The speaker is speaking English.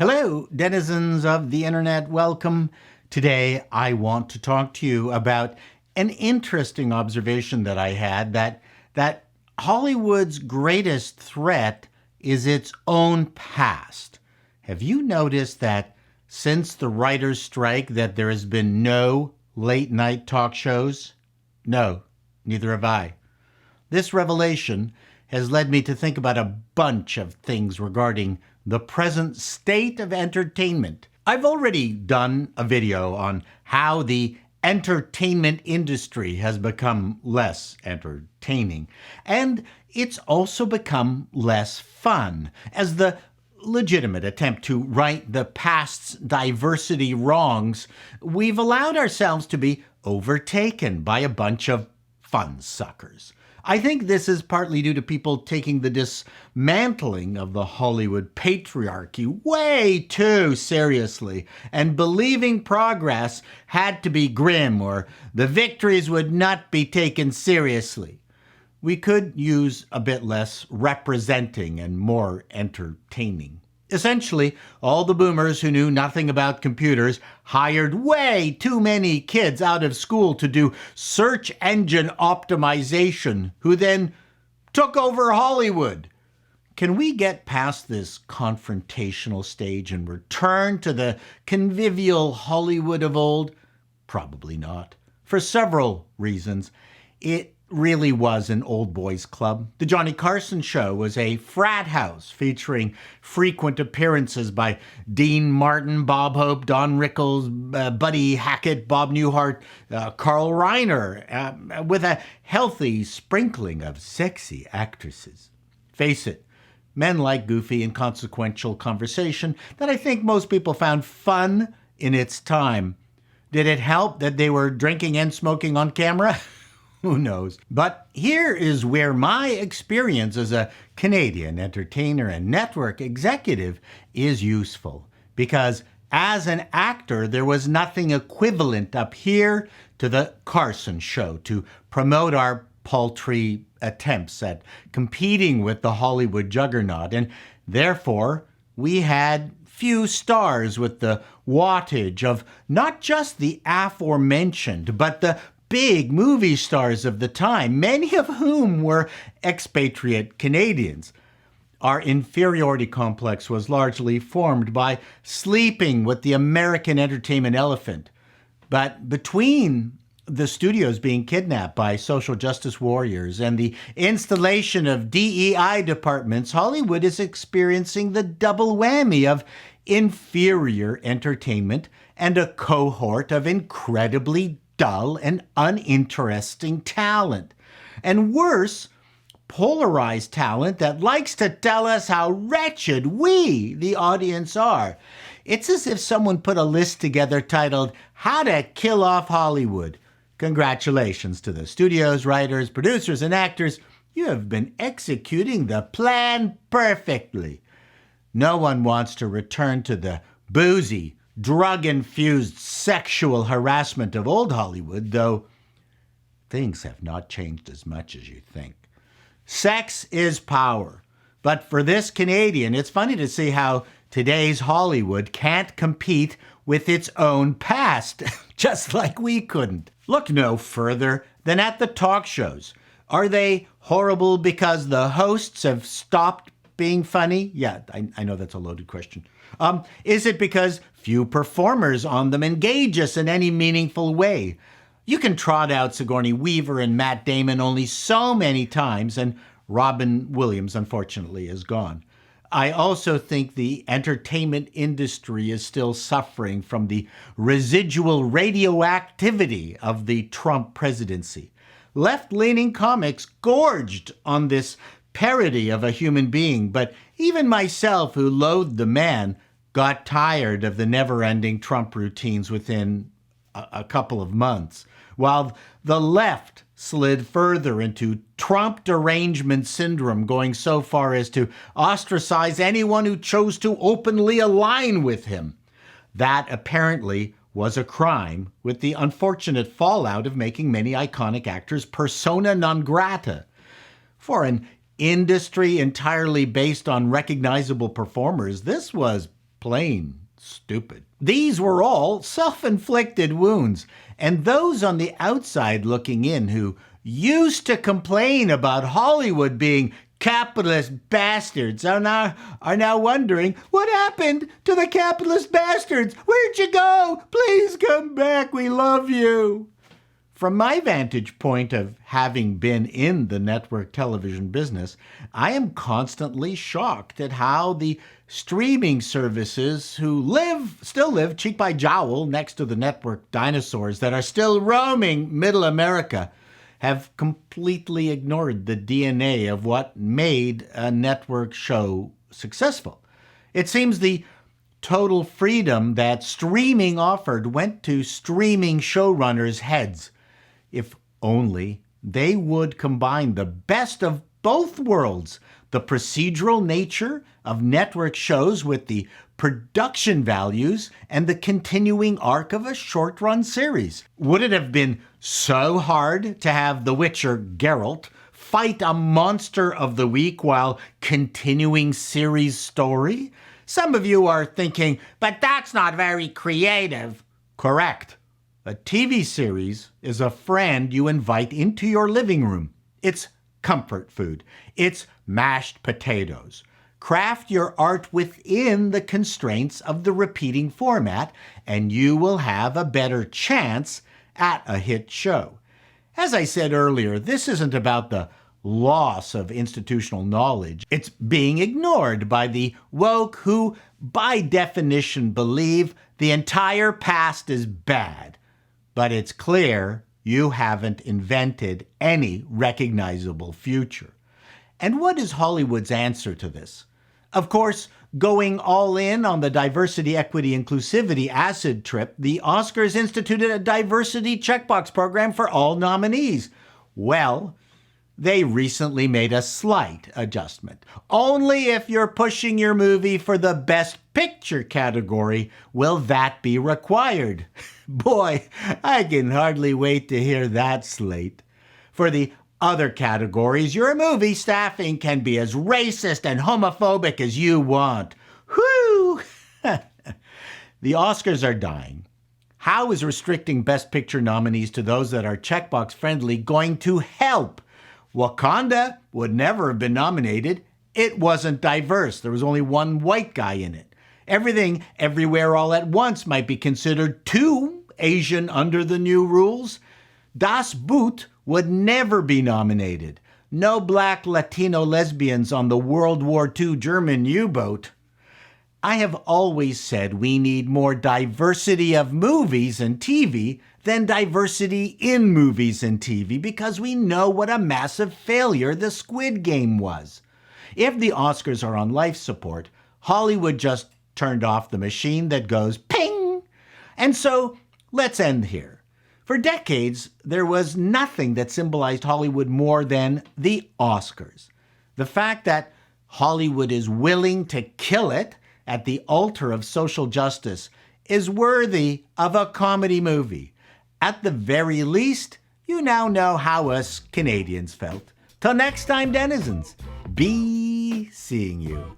Hello, denizens of the internet. Welcome. Today, I want to talk to you about an interesting observation that I had that Hollywood's greatest threat is its own past. Have you noticed that since the writers' strike that there has been no late night talk shows? No, neither have I. This revelation has led me to think about a bunch of things regarding the present state of entertainment. I've already done a video on how the entertainment industry has become less entertaining, and it's also become less fun, as the legitimate attempt to right the past's diversity wrongs, we've allowed ourselves to be overtaken by a bunch of fun suckers. I think this is partly due to people taking the dismantling of the Hollywood patriarchy way too seriously and believing progress had to be grim or the victories would not be taken seriously. We could use a bit less representing and more entertaining. Essentially, all the boomers who knew nothing about computers hired way too many kids out of school to do search engine optimization, who then took over Hollywood. Can we get past this confrontational stage and return to the convivial Hollywood of old? Probably not. For several reasons. It really was an old boys club. The Johnny Carson Show was a frat house featuring frequent appearances by Dean Martin, Bob Hope, Don Rickles, Buddy Hackett, Bob Newhart, Carl Reiner, with a healthy sprinkling of sexy actresses. Face it, men like goofy and consequential conversation that I think most people found fun in its time. Did it help that they were drinking and smoking on camera? Who knows? But here is where my experience as a Canadian entertainer and network executive is useful. Because as an actor, there was nothing equivalent up here to the Carson Show to promote our paltry attempts at competing with the Hollywood juggernaut. And therefore, we had few stars with the wattage of not just the aforementioned, but the big movie stars of the time, many of whom were expatriate Canadians. Our inferiority complex was largely formed by sleeping with the American entertainment elephant. But between the studios being kidnapped by social justice warriors and the installation of DEI departments, Hollywood is experiencing the double whammy of inferior entertainment and a cohort of incredibly dull and uninteresting talent. And worse, polarized talent that likes to tell us how wretched we, the audience, are. It's as if someone put a list together titled, How to Kill Off Hollywood. Congratulations to the studios, writers, producers, and actors. You have been executing the plan perfectly. No one wants to return to the boozy, drug-infused sexual harassment of old Hollywood, though things have not changed as much as you think. Sex is power. But for this Canadian, it's funny to see how today's Hollywood can't compete with its own past, just like we couldn't. Look no further than at the talk shows. Are they horrible because the hosts have stopped being funny? Yeah, I know that's a loaded question. Is it because few performers on them engage us in any meaningful way? You can trot out Sigourney Weaver and Matt Damon only so many times, and Robin Williams, unfortunately, is gone. I also think the entertainment industry is still suffering from the residual radioactivity of the Trump presidency. Left-leaning comics gorged on this parody of a human being, but even myself, who loathed the man, got tired of the never-ending Trump routines within a couple of months, while the left slid further into Trump derangement syndrome, going so far as to ostracize anyone who chose to openly align with him. That apparently was a crime, with the unfortunate fallout of making many iconic actors persona non grata. For an industry entirely based on recognizable performers, this was plain stupid. These were all self-inflicted wounds, and those on the outside looking in who used to complain about Hollywood being capitalist bastards are now wondering, what happened to the capitalist bastards? Where'd you go? Please come back. We love you. From my vantage point of having been in the network television business, I am constantly shocked at how the streaming services who still live cheek by jowl next to the network dinosaurs that are still roaming middle America have completely ignored the DNA of what made a network show successful. It seems the total freedom that streaming offered went to streaming showrunners' heads. If only they would combine the best of both worlds, the procedural nature of network shows with the production values and the continuing arc of a short-run series. Would it have been so hard to have The Witcher Geralt fight a monster of the week while continuing series story? Some of you are thinking, but that's not very creative. Correct. A TV series is a friend you invite into your living room. It's comfort food. It's mashed potatoes. Craft your art within the constraints of the repeating format, and you will have a better chance at a hit show. As I said earlier, this isn't about the loss of institutional knowledge. It's being ignored by the woke who, by definition, believe the entire past is bad. But it's clear you haven't invented any recognizable future. And what is Hollywood's answer to this? Of course, going all in on the diversity, equity, inclusivity acid trip, the Oscars instituted a diversity checkbox program for all nominees. Well, they recently made a slight adjustment. Only if you're pushing your movie for the Best Picture category will that be required. Boy, I can hardly wait to hear that slate. For the other categories, your movie staffing can be as racist and homophobic as you want. Whew! The Oscars are dying. How is restricting Best Picture nominees to those that are checkbox friendly going to help? Wakanda would never have been nominated. It wasn't diverse. There was only one white guy in it. Everything, Everywhere, All at Once might be considered too Asian under the new rules. Das Boot would never be nominated. No black Latino lesbians on the World War II German U-boat. I have always said we need more diversity of movies and TV than diversity in movies and TV because we know what a massive failure the Squid Game was. If the Oscars are on life support, Hollywood just turned off the machine that goes ping. And so let's end here. For decades, there was nothing that symbolized Hollywood more than the Oscars. The fact that Hollywood is willing to kill it at the altar of social justice is worthy of a comedy movie. At the very least, you now know how us Canadians felt. Till next time, denizens, be seeing you.